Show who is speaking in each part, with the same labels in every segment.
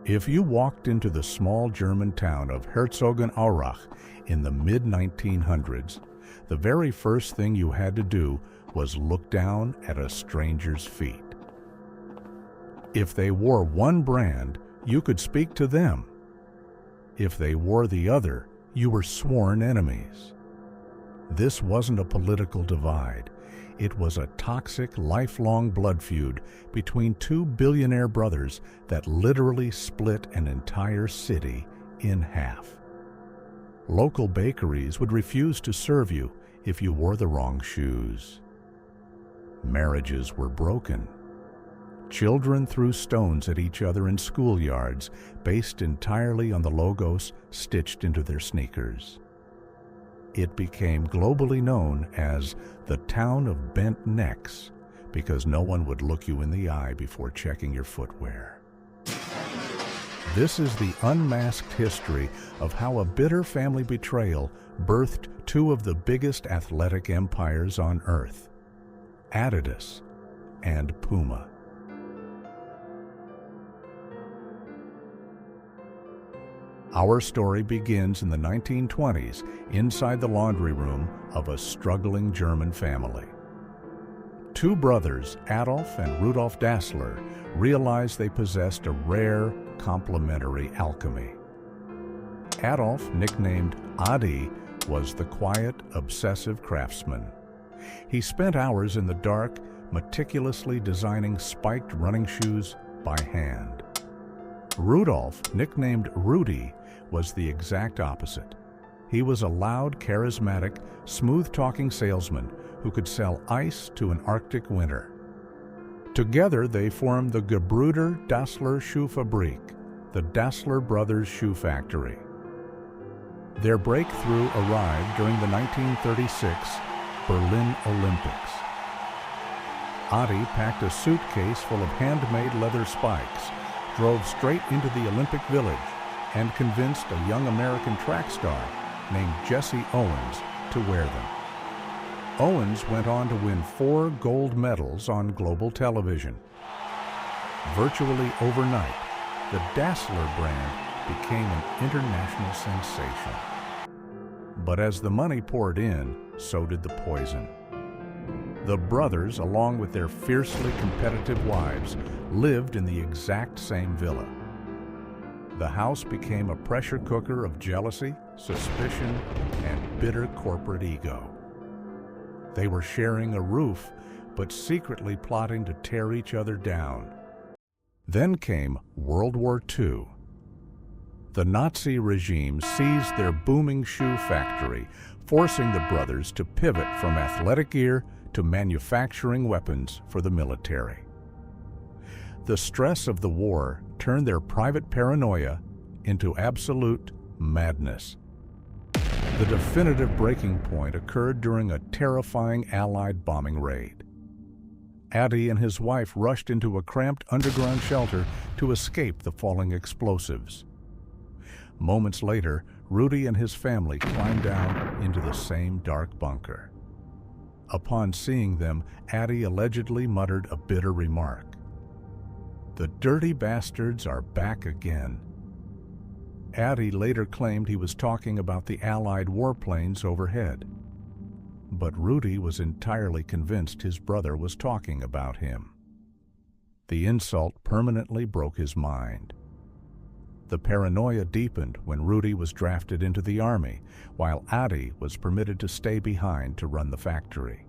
Speaker 1: If you walked into the small German town of Herzogenaurach in the mid-1900s, the very first thing you had to do was look down at a stranger's feet. If they wore one brand, you could speak to them. If they wore the other, you were sworn enemies. This wasn't a political divide. It was a toxic, lifelong blood feud between two billionaire brothers that literally split an entire city in half. Local bakeries would refuse to serve you if you wore the wrong shoes. Marriages were broken. Children threw stones at each other in schoolyards based entirely on the logos stitched into their sneakers. It became globally known as the town of bent necks because no one would look you in the eye before checking your footwear. This is the unmasked history of how a bitter family betrayal birthed two of the biggest athletic empires on earth, Adidas and Puma. Our story begins in the 1920s inside the laundry room of a struggling German family. Two brothers, Adolf and Rudolf Dassler, realized they possessed a rare, complementary alchemy. Adolf, nicknamed Adi, was the quiet, obsessive craftsman. He spent hours in the dark, meticulously designing spiked running shoes by hand. Rudolf, nicknamed Rudi, was the exact opposite. He was a loud, charismatic, smooth-talking salesman who could sell ice to an Arctic winter. Together, they formed the Gebrüder Dassler Schuhfabrik, the Dassler Brothers Shoe Factory. Their breakthrough arrived during the 1936 Berlin Olympics. Adi packed a suitcase full of handmade leather spikes, drove straight into the Olympic Village, and convinced a young American track star named Jesse Owens to wear them. Owens went on to win 4 gold medals on global television. Virtually overnight, the Dassler brand became an international sensation. But as the money poured in, so did the poison. The brothers, along with their fiercely competitive wives, lived in the exact same villa. The house became a pressure cooker of jealousy, suspicion, and bitter corporate ego. They were sharing a roof, but secretly plotting to tear each other down. Then came World War II. The Nazi regime seized their booming shoe factory, forcing the brothers to pivot from athletic gear to manufacturing weapons for the military. The stress of the war turned their private paranoia into absolute madness. The definitive breaking point occurred during a terrifying Allied bombing raid. Adi and his wife rushed into a cramped underground shelter to escape the falling explosives. Moments later, Rudi and his family climbed down into the same dark bunker. Upon seeing them, Adi allegedly muttered a bitter remark. "The dirty bastards are back again." Adi later claimed he was talking about the Allied warplanes overhead. But Rudi was entirely convinced his brother was talking about him. The insult permanently broke his mind. The paranoia deepened when Rudi was drafted into the army, while Adi was permitted to stay behind to run the factory.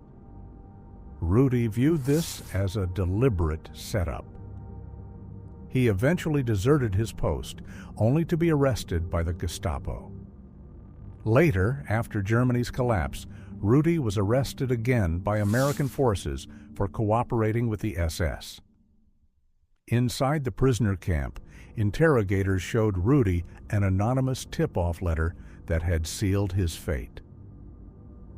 Speaker 1: Rudi viewed this as a deliberate setup. He eventually deserted his post, only to be arrested by the Gestapo. Later, after Germany's collapse, Rudi was arrested again by American forces for cooperating with the SS. Inside the prisoner camp, interrogators showed Rudi an anonymous tip-off letter that had sealed his fate.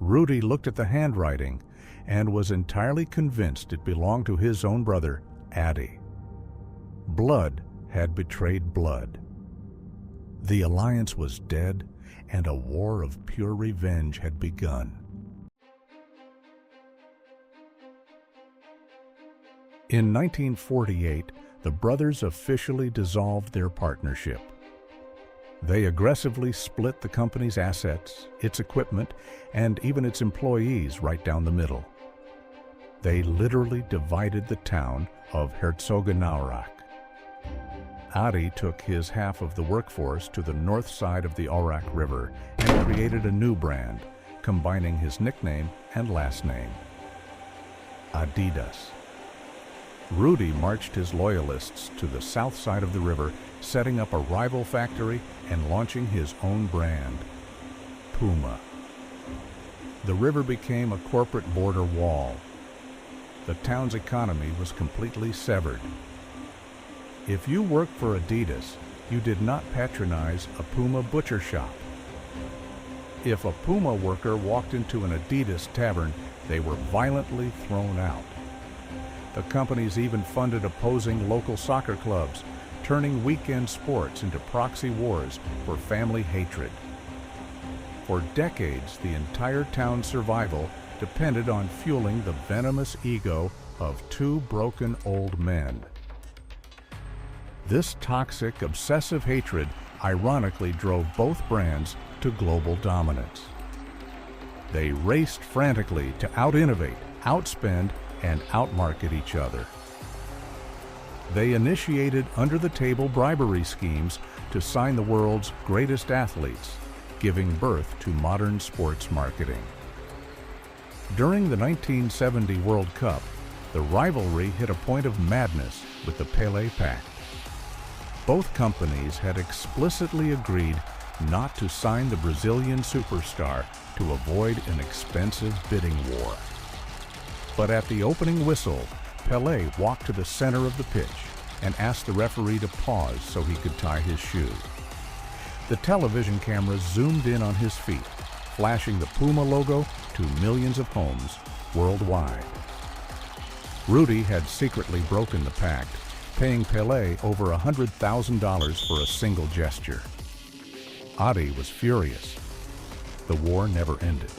Speaker 1: Rudi looked at the handwriting and was entirely convinced it belonged to his own brother, Adi. Blood had betrayed blood. The alliance was dead, and a war of pure revenge had begun. In 1948, the brothers officially dissolved their partnership. They aggressively split the company's assets, its equipment, and even its employees right down the middle. They literally divided the town of Herzogenaurach. Adi took his half of the workforce to the north side of the Aurach River and created a new brand, combining his nickname and last name, Adidas. Rudi marched his loyalists to the south side of the river, setting up a rival factory and launching his own brand, Puma. The river became a corporate border wall. The town's economy was completely severed. If you worked for Adidas, you did not patronize a Puma butcher shop. If a Puma worker walked into an Adidas tavern, they were violently thrown out. The companies even funded opposing local soccer clubs, turning weekend sports into proxy wars for family hatred. For decades, the entire town's survival depended on fueling the venomous ego of two broken old men. This toxic, obsessive hatred ironically drove both brands to global dominance. They raced frantically to out-innovate, outspend, and outmarket each other. They initiated under-the-table bribery schemes to sign the world's greatest athletes, giving birth to modern sports marketing. During the 1970 World Cup, the rivalry hit a point of madness with the Pelé Pact. Both companies had explicitly agreed not to sign the Brazilian superstar to avoid an expensive bidding war. But at the opening whistle, Pelé walked to the center of the pitch and asked the referee to pause so he could tie his shoe. The television cameras zoomed in on his feet, flashing the Puma logo to millions of homes worldwide. Rudi had secretly broken the pact, paying Pelé over $100,000 for a single gesture. Adi was furious. The war never ended.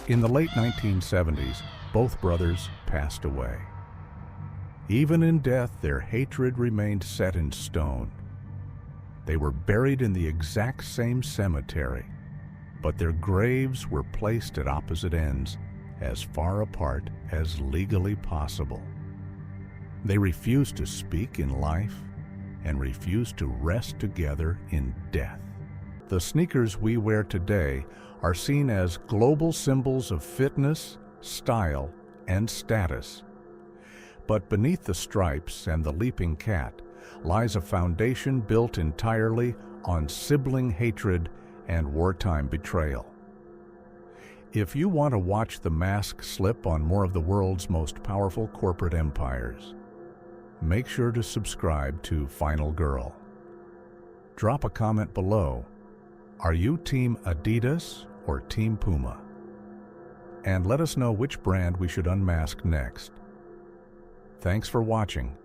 Speaker 1: In the late 1970s, both brothers passed away. Even in death, their hatred remained set in stone. They were buried in the exact same cemetery, but their graves were placed at opposite ends, as far apart as legally possible. They refused to speak in life and refused to rest together in death. The sneakers we wear today are seen as global symbols of fitness, style, and status. But beneath the stripes and the leaping cat lies a foundation built entirely on sibling hatred and wartime betrayal. If you want to watch the mask slip on more of the world's most powerful corporate empires, make sure to subscribe to Final Girl. Drop a comment below. Are you Team Adidas or Team Puma? And let us know which brand we should unmask next. Thanks for watching.